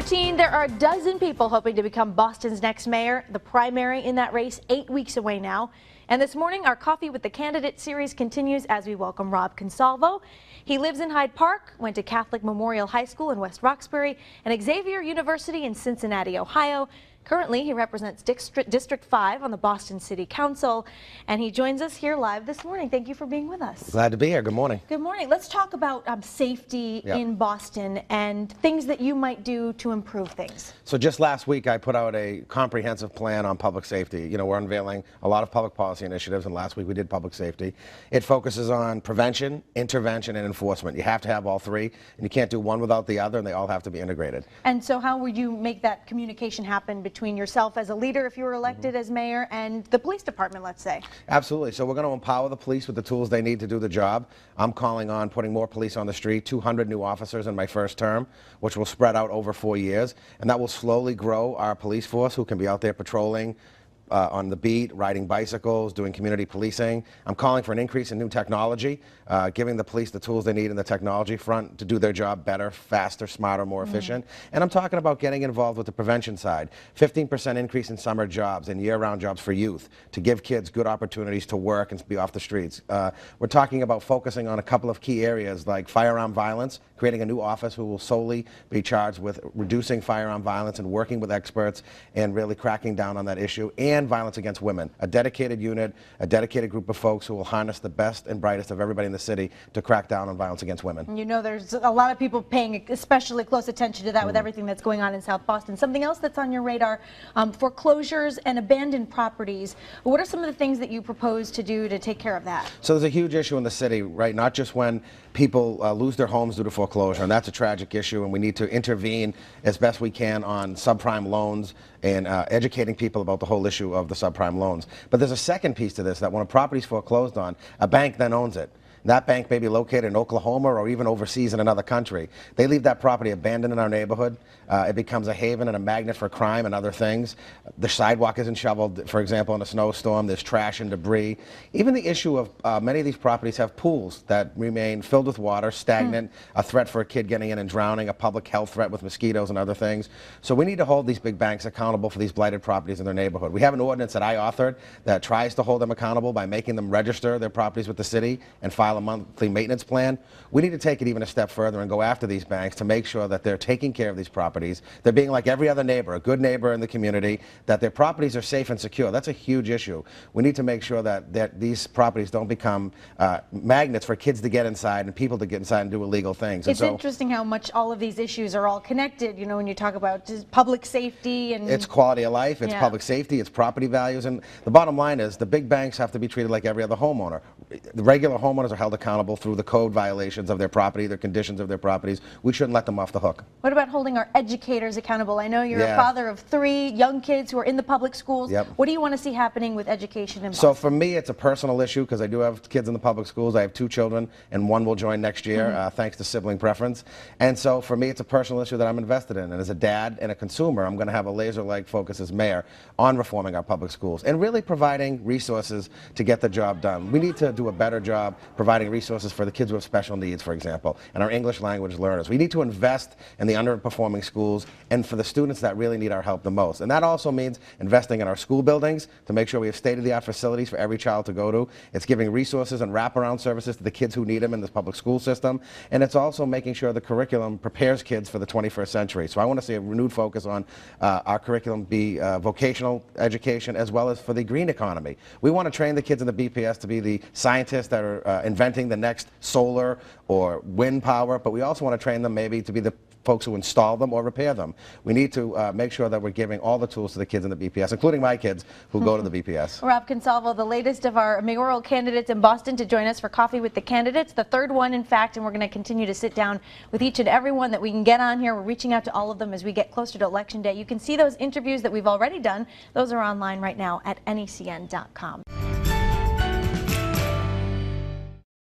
2015, there are a dozen people hoping to become Boston's next mayor. The primary in that race 8 weeks away now. And this morning, our Coffee with the Candidate series continues as we welcome Rob Consalvo. He lives in Hyde Park, went to Catholic Memorial High School in West Roxbury, and Xavier University in Cincinnati, Ohio. Currently, he represents District 5 on the Boston City Council, and he joins us here live this morning. Thank you for being with us. Glad to be here. Good morning. Good morning. Let's talk about safety in Boston and things that you might do to improve things. So just last week, I put out a comprehensive plan on public safety. You know, we're unveiling a lot of public policy initiatives, and last week we did public safety. It focuses on prevention, intervention, and enforcement. You have to have all three, and you can't do one without the other, and they all have to be integrated. And so how would you make that communication happen between yourself as a leader, if you were elected as mayor, and the police department, let's say? Absolutely. So we're going to empower the police with the tools they need to do the job. I'm calling on putting more police on the street, 200 new officers in my first term, which will spread out over 4 years, and that will slowly grow our police force who can be out there patrolling on the beat, riding bicycles, doing community policing. I'm calling for an increase in new technology, giving the police the tools they need in the technology front to do their job better, faster, smarter, more efficient. And I'm talking about getting involved with the prevention side. 15% increase in summer jobs and year-round jobs for youth to give kids good opportunities to work and be off the streets. We're talking about focusing on a couple of key areas like firearm violence, creating a new office who will solely be charged with reducing firearm violence and working with experts and really cracking down on that issue, and violence against women. A dedicated unit, a dedicated group of folks who will harness the best and brightest of everybody in the city to crack down on violence against women. You know, there's a lot of people paying especially close attention to that with everything that's going on in South Boston. Something else that's on your radar, foreclosures and abandoned properties. What are some of the things that you propose to do to take care of that? So there's a huge issue in the city, right? Not just when people lose their homes due to foreclosure, and that's a tragic issue, and we need to intervene as best we can on subprime loans and educating people about the whole issue of the subprime loans. But there's a second piece to this, that when a property's foreclosed on, a bank then owns it. That bank may be located in Oklahoma or even overseas in another country. They leave that property abandoned in our neighborhood. It becomes a haven and a magnet for crime and other things. The sidewalk isn't shoveled, for example, in a snowstorm. There's trash and debris. Even the issue of many of these properties have pools that remain filled with water, stagnant, a threat for a kid getting in and drowning, a public health threat with mosquitoes and other things. So we need to hold these big banks accountable for these blighted properties in their neighborhood. We have an ordinance that I authored that tries to hold them accountable by making them register their properties with the city and file a monthly maintenance plan. We need to take it even a step further and go after these banks to make sure that they're taking care of these properties. They're being like every other neighbor, a good neighbor in the community, that their properties are safe and secure. That's a huge issue. We need to make sure that these properties don't become magnets for kids to get inside and people to get inside and do illegal things. It's interesting how much all of these issues are all connected, you know, when you talk about just public safety and... It's quality of life, it's public safety, it's property values, and the bottom line is the big banks have to be treated like every other homeowner. The regular homeowners are held accountable through the code violations of their property, their conditions of their properties. We shouldn't let them off the hook. What about holding our educators accountable? I know you're a father of 3 young kids who are in the public schools. What do you want to see happening with education in Boston? So for me, it's a personal issue because I do have kids in the public schools. I have 2 children, and 1 will join next year, thanks to sibling preference. And so for me, it's a personal issue that I'm invested in. And as a dad and a consumer, I'm going to have a laser-like focus as mayor on reforming our public schools and really providing resources to get the job done. We need to do a better job providing resources for the kids who have special needs, for example, and our English language learners. We need to invest in the underperforming schools and for the students that really need our help the most. And that also means investing in our school buildings to make sure we have state-of-the-art facilities for every child to go to. It's giving resources and wraparound services to the kids who need them in this public school system. And it's also making sure the curriculum prepares kids for the 21st century. So I want to see a renewed focus on our curriculum be vocational education as well as for the green economy. We want to train the kids in the BPS to be the scientists that are inventing the next solar or wind power, but we also want to train them maybe to be the folks who install them or repair them. We need to make sure that we're giving all the tools to the kids in the BPS, including my kids who go to the BPS. Rob Consalvo, the latest of our mayoral candidates in Boston, to join us for Coffee with the Candidates, the 3rd one, in fact, and we're going to continue to sit down with each and every one that we can get on here. We're reaching out to all of them as we get closer to Election Day. You can see those interviews that we've already done. Those are online right now at NECN.com.